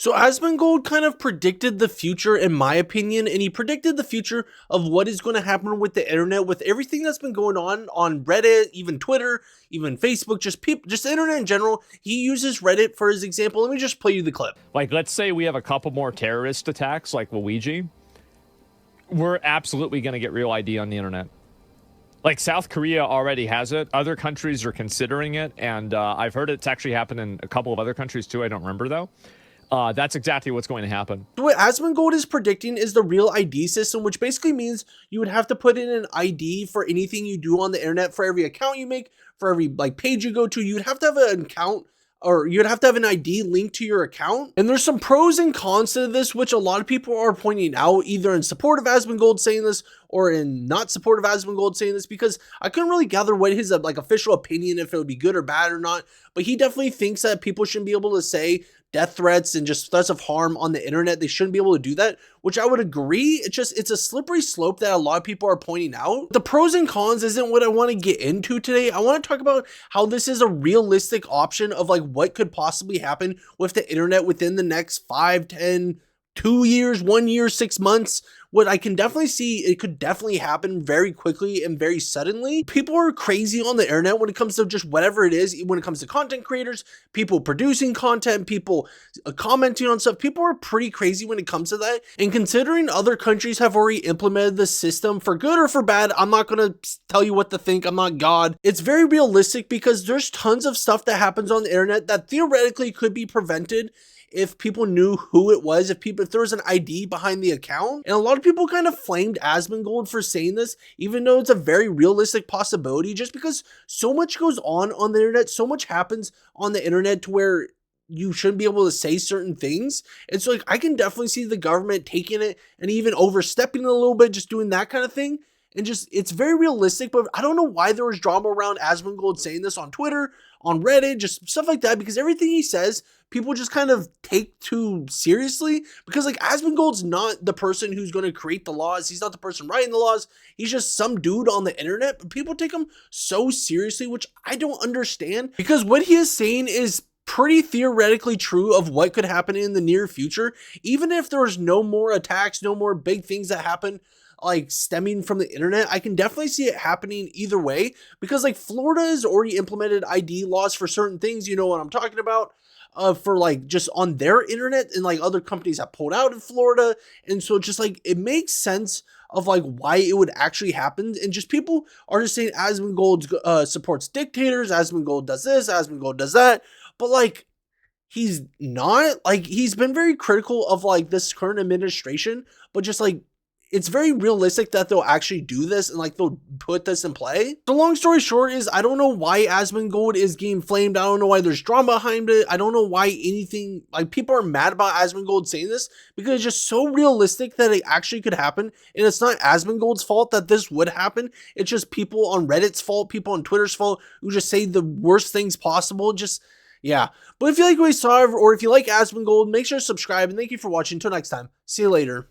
So Asmongold kind of predicted the future, in my opinion, and he predicted the future of what is going to happen with the internet, with everything that's been going on Reddit, even Twitter, even Facebook, just the internet in general. He uses Reddit for his example. Let me just play you the clip. Like, let's say we have a couple more terrorist attacks like Luigi. We're absolutely going to get real ID on the internet. Like, South Korea already has it. Other countries are considering it, and I've heard it's actually happened in a couple of other countries too. I don't remember though. That's exactly what's going to happen. So what Asmongold is predicting is the real ID system, which basically means you would have to put in an ID for anything you do on the internet, for every account you make, for every page you go to. You'd have to have an account, or you'd have to have an ID linked to your account. And there's some pros and cons to this, which a lot of people are pointing out, either in support of Asmongold saying this or in not support of Asmongold saying this, because I couldn't really gather what his official opinion, if it would be good or bad or not. But he definitely thinks that people shouldn't be able to say death threats and just threats of harm on the internet. They shouldn't be able to do that, which I would agree. It's a slippery slope that a lot of people are pointing out. The pros and cons isn't what I want to get into today. I want to talk about how this is a realistic option of what could possibly happen with the internet within the next 5, 10, 2 years, 1 year, 6 months. What I can definitely see, it could definitely happen very quickly and very suddenly. People are crazy on the internet when it comes to just whatever it is. When it comes to content creators, people producing content, people commenting on stuff, people are pretty crazy when it comes to that. And considering other countries have already implemented the system for good or for bad, I'm not going to tell you what to think. I'm not God. It's very realistic because there's tons of stuff that happens on the internet that theoretically could be prevented if people knew who it was, if there was an ID behind the account. And a lot of people kind of flamed Asmongold for saying this, even though it's a very realistic possibility, just because so much goes on the internet, so much happens on the internet to where you shouldn't be able to say certain things. And so I can definitely see the government taking it and even overstepping it a little bit, just doing that kind of thing. And just, it's very realistic, but I don't know why there was drama around Asmongold saying this on Twitter, on Reddit, just stuff like that, because everything he says, people just kind of take too seriously, because Asmongold's not the person who's going to create the laws. He's not the person writing the laws. He's just some dude on the internet, but people take him so seriously, which I don't understand, because what he is saying is pretty theoretically true of what could happen in the near future. Even if there was no more attacks, no more big things that happen stemming from the internet, I can definitely see it happening either way, because Florida has already implemented ID laws for certain things. You know what I'm talking about, for just on their internet, and other companies have pulled out in Florida. And so just it makes sense of why it would actually happen. And just people are just saying Asmongold supports dictators, Asmongold does this, Asmongold does that, but he's not. He's been very critical of this current administration, but just it's very realistic that they'll actually do this and they'll put this in play. The long story short is, I don't know why Asmongold is getting flamed. I don't know why there's drama behind it. I don't know why anything, people are mad about Asmongold saying this, because it's just so realistic that it actually could happen. And it's not Asmongold's fault that this would happen. It's just people on Reddit's fault, people on Twitter's fault, who just say the worst things possible. Just, yeah. But if you like what you saw, or if you like Asmongold, make sure to subscribe, and thank you for watching. Until next time, see you later.